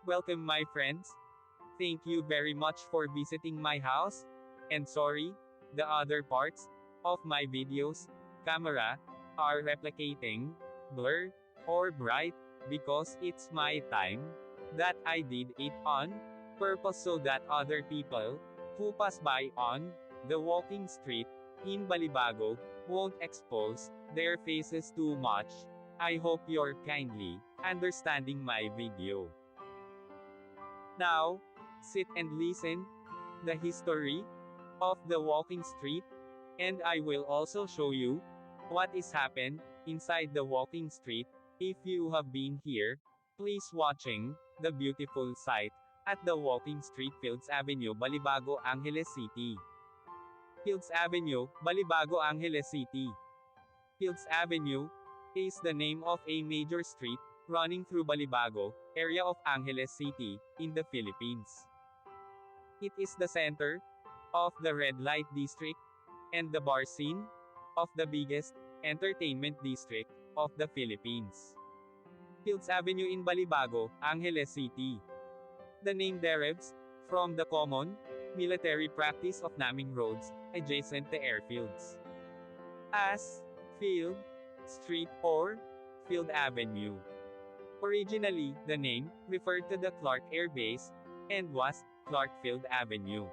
Welcome my friends. Thank you very much for visiting my house. And sorry, the other parts of my videos, camera, are replicating, blur, or bright, because it's my time that I did it on purpose so that other people who pass by on the walking street in Balibago won't expose their faces too much. I hope you're kindly understanding my video. Now, sit and listen the history of the walking street, and I will also show you what is happened inside the walking street. If you have been here, please watching the beautiful sight at the walking street Fields Avenue, Balibago, Angeles City. Fields Avenue, Balibago, Angeles City. Fields Avenue is the name of a major street running through Balibago area of Angeles City in the Philippines. It is the center of the red light district and the bar scene of the biggest entertainment district of the Philippines. Fields Avenue in Balibago, Angeles City. The name derives from the common military practice of naming roads adjacent to airfields as Field Street or Field Avenue. Originally, the name referred to the Clark Air Base and was Clark Field Avenue.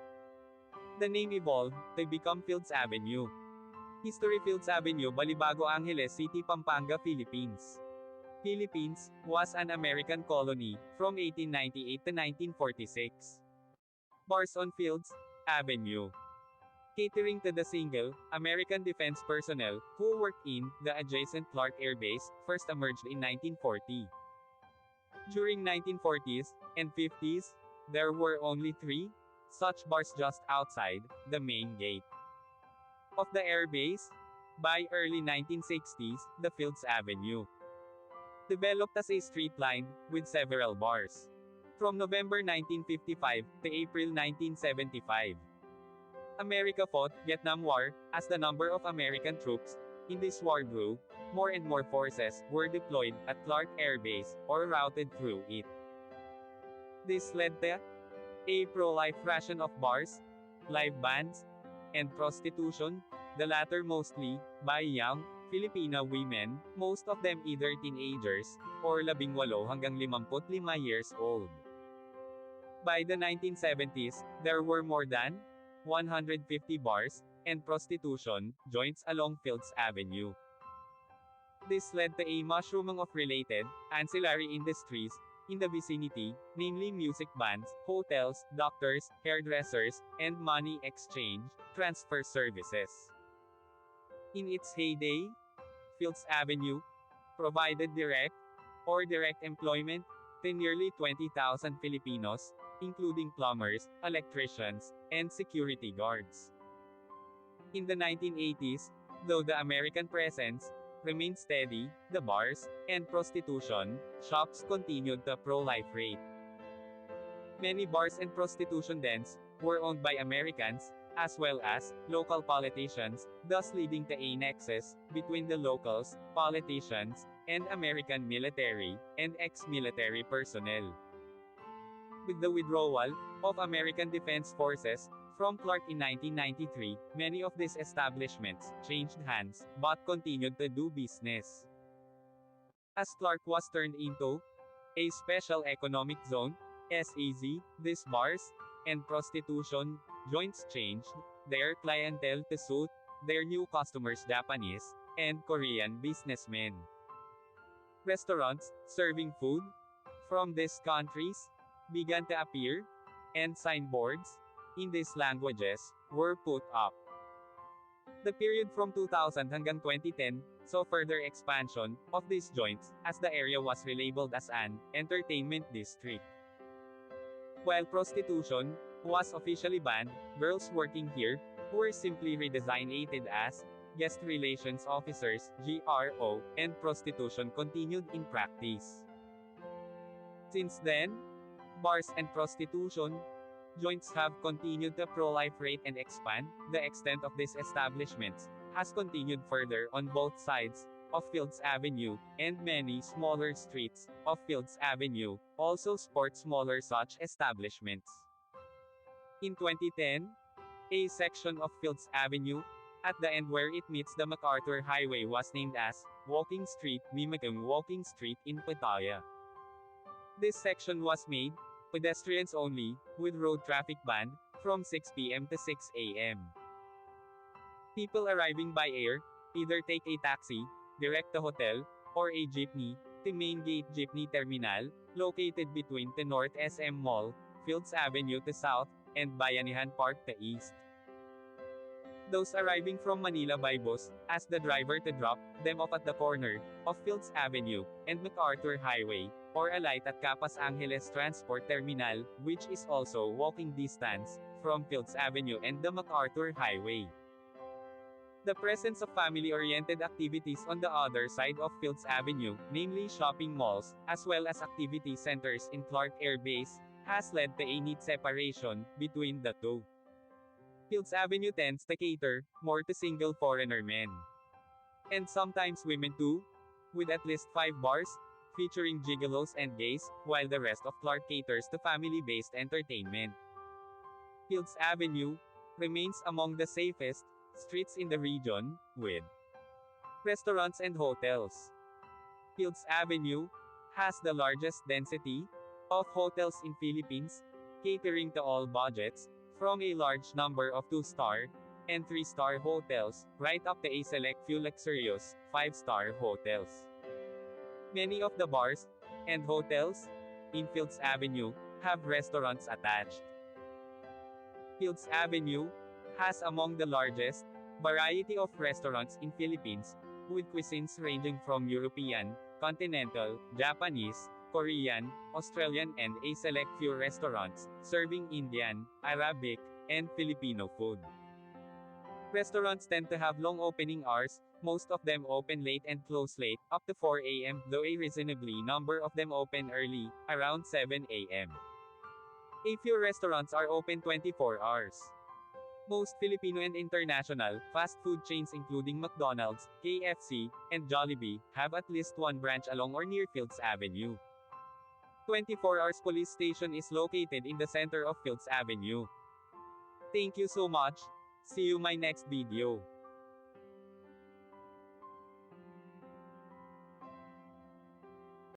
The name evolved to become Fields Avenue. History: Fields Avenue, Balibago, Angeles City, Pampanga, Philippines. Philippines was an American colony from 1898 to 1946. Bars on Fields Avenue. Catering to the single American defense personnel who worked in the adjacent Clark Air Base, first emerged in 1940. During 1940s and 50s, there were only 3 such bars just outside the main gate of the air base. By early 1960s, the Fields Avenue developed as a street line with several bars. From November 1955 to April 1975, America fought Vietnam War. As the number of American troops in this war grew, more and more forces were deployed at Clark Air Base or routed through it. This led to a pro-life ration of bars, live bands, and prostitution, the latter mostly by young Filipina women, most of them either teenagers or 18 hanggang 55 years old. By the 1970s, there were more than 150 bars and prostitution joints along Fields Avenue. This led to a mushrooming of related, ancillary industries in the vicinity, namely music bands, hotels, doctors, hairdressers, and money exchange transfer services. In its heyday, Fields Avenue provided direct or direct employment to nearly 20,000 Filipinos, including plumbers, electricians, and security guards. In the 1980s, though the American presence remained steady, the bars and prostitution shops continued to proliferate. Many bars and prostitution dens were owned by Americans, as well as local politicians, thus leading to a nexus between the locals, politicians, and American military and ex-military personnel. With the withdrawal of American Defense Forces from Clark in 1993, many of these establishments changed hands, but continued to do business. As Clark was turned into a Special Economic Zone, SEZ, these bars and prostitution joints changed their clientele to suit their new customers, Japanese and Korean businessmen. Restaurants serving food from these countries began to appear, and signboards in these languages were put up. The period from 2000 hanggang 2010 saw further expansion of these joints, as the area was relabeled as an entertainment district. While prostitution was officially banned, girls working here were simply redesignated as guest relations officers (GRO), and prostitution continued in practice. Since then, bars and prostitution joints have continued to proliferate and expand. The extent of these establishments has continued further on both sides of Fields Avenue, and many smaller streets of Fields Avenue also sport smaller such establishments. In 2010, a section of Fields Avenue, at the end where it meets the MacArthur Highway was named as Walking Street, mimicking Walking Street in Pattaya. This section was made pedestrians only, with road traffic banned from 6 p.m. to 6 a.m. People arriving by air either take a taxi direct to hotel or a jeepney to Main Gate Jeepney Terminal, located between the North SM Mall, Fields Avenue to South, and Bayanihan Park to East. Those arriving from Manila by bus ask the driver to drop them off at the corner of Fields Avenue and MacArthur Highway, or alight at Capas Angeles Transport Terminal, which is also walking distance from Fields Avenue and the MacArthur Highway. The presence of family-oriented activities on the other side of Fields Avenue, namely shopping malls, as well as activity centers in Clark Air Base, has led to a neat separation between the two. Fields Avenue tends to cater more to single foreigner men. And sometimes women too, with at least 5 bars, featuring gigolos and gays, while the rest of Clark caters to family-based entertainment. Fields Avenue remains among the safest streets in the region, with restaurants and hotels. Fields Avenue has the largest density of hotels in Philippines, catering to all budgets, from a large number of 2-star and 3-star hotels, right up to a select few luxurious 5-star hotels. Many of the bars and hotels in Fields Avenue have restaurants attached. Fields Avenue has among the largest variety of restaurants in Philippines, with cuisines ranging from European, continental, Japanese, Korean, Australian and a select few restaurants serving Indian, Arabic, and Filipino food. Restaurants tend to have long opening hours, most of them open late and close late, up to 4 a.m., though a reasonably number of them open early, around 7 a.m. A few restaurants are open 24 hours. Most Filipino and international fast food chains including McDonald's, KFC, and Jollibee have at least one branch along or near Fields Avenue. 24 Hours Police Station is located in the center of Fields Avenue. Thank you so much. See you my next video.